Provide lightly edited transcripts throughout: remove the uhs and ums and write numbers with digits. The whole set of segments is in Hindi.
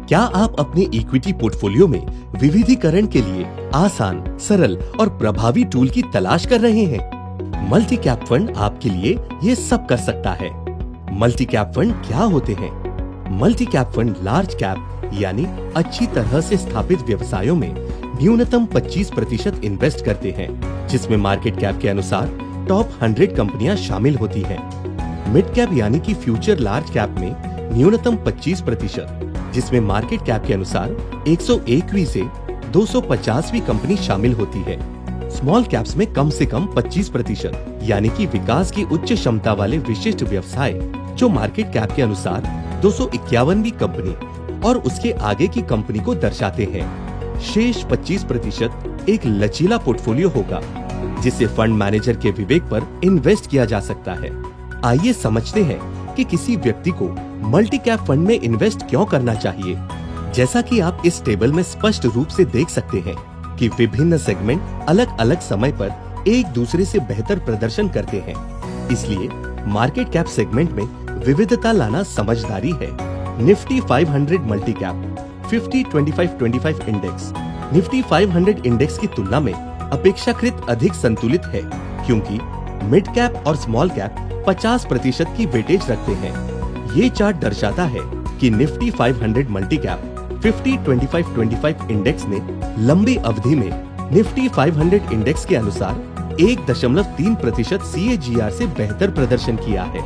क्या आप अपने इक्विटी पोर्टफोलियो में विविधीकरण के लिए आसान, सरल और प्रभावी टूल की तलाश कर रहे हैं? मल्टी कैप फंड आपके लिए ये सब कर सकता है। मल्टी कैप फंड क्या होते हैं? Multi cap fund large cap यानी अच्छी तरह से स्थापित व्यवसायों में न्यूनतम 25% इन्वेस्ट करते हैं, जिसमें मार्केट कैप के अनुसार टॉप 100 कंपनियां शामिल होती हैं। मिड कैप यानी कि फ्यूचर लार्ज कैप में न्यूनतम 25%, जिसमें मार्केट कैप के अनुसार 101वीं से 250वीं कंपनी शामिल होती है। स्मॉल कैप्स में कम से कम 25% यानी कि विकास की उच्च क्षमता वाले विशिष्ट व्यवसाय, जो मार्केट कैप के अनुसार 251वीं कंपनी और उसके आगे की कंपनी को दर्शाते हैं। शेष 25% एक लचीला पोर्टफोलियो होगा, जिसे फंड मैनेजर के विवेक पर इन्वेस्ट किया जा सकता है। आइए समझते हैं कि किसी व्यक्ति को मल्टी कैप फंड में इन्वेस्ट क्यों करना चाहिए। जैसा कि आप इस टेबल में स्पष्ट रूप से देख सकते हैं कि विभिन्न सेगमेंट अलग अलग समय पर एक दूसरे से बेहतर प्रदर्शन करते हैं। इसलिए मार्केट कैप सेगमेंट में विविधता लाना समझदारी है। Nifty 500 multi cap 50-25-25 index Nifty 500 index की तुलना में अपेक्षाकृत अधिक संतुलित है, क्योंकि मिड कैप और स्मॉल कैप 50% की वेटेज रखते हैं। ये चार्ट दर्शाता है कि निफ्टी 500 मल्टी कैप 50-25-25 इंडेक्स ने लंबी अवधि में निफ्टी 500 इंडेक्स के अनुसार 1.3% CAGR से बेहतर प्रदर्शन किया है।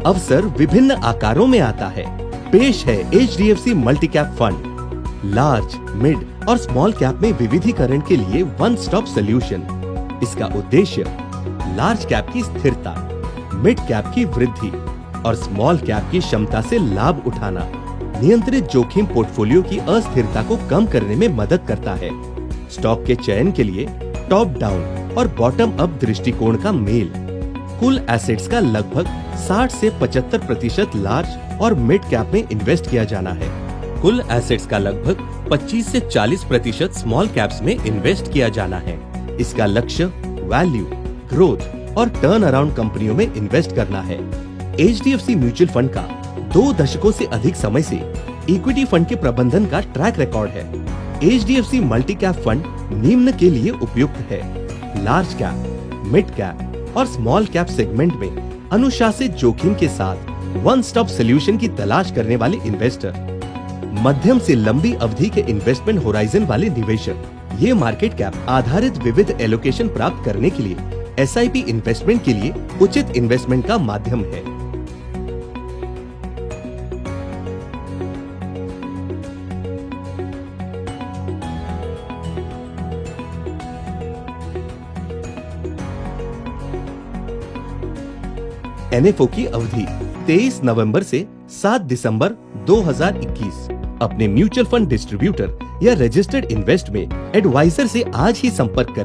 अवसर विभिन्न आकारों में आता है। पेश है HDFC multi cap fund large, mid और स्मॉल कैप में विविधीकरण के लिए वन स्टॉप सोल्यूशन। इसका उद्देश्य लार्ज कैप की स्थिरता, मिड कैप की वृद्धि और स्मॉल कैप की क्षमता से लाभ उठाना, नियंत्रित जोखिम पोर्टफोलियो की अस्थिरता को कम करने में मदद करता है। स्टॉक के चयन के लिए टॉप डाउन और बॉटम अप दृष्टिकोण का मेल, कुल एसेट्स का लगभग 60 से 75% लार्ज और मिड कैप में इन्वेस्ट किया जाना है। कुल एसेट्स का लगभग 25 से 40% स्मॉल कैप्स में इन्वेस्ट किया जाना है। इसका लक्ष्य वैल्यू, ग्रोथ और टर्न अराउंड कंपनियों में इन्वेस्ट करना है। HDFC म्यूचुअल फंड का 2 दशकों से अधिक समय से इक्विटी फंड के प्रबंधन का ट्रैक रिकॉर्ड है। HDFC मल्टी कैप फंड निम्न के लिए उपयुक्त है: लार्ज कैप, मिड कैप और स्मॉल कैप सेगमेंट में अनुशासित जोखिम के साथ वन स्टॉप सोल्यूशन की तलाश करने वाले इन्वेस्टर, मध्यम से लंबी अवधि के इन्वेस्टमेंट होराइजन वाले निवेशक। ये मार्केट कैप आधारित विविध एलोकेशन प्राप्त करने के लिए SIP इन्वेस्टमेंट के लिए उचित इन्वेस्टमेंट का माध्यम है। NFO की अवधि 23 नवंबर से 7 दिसंबर 2021। अपने म्यूचुअल फंड डिस्ट्रीब्यूटर या रजिस्टर्ड इन्वेस्ट में एडवाइजर से आज ही संपर्क करें।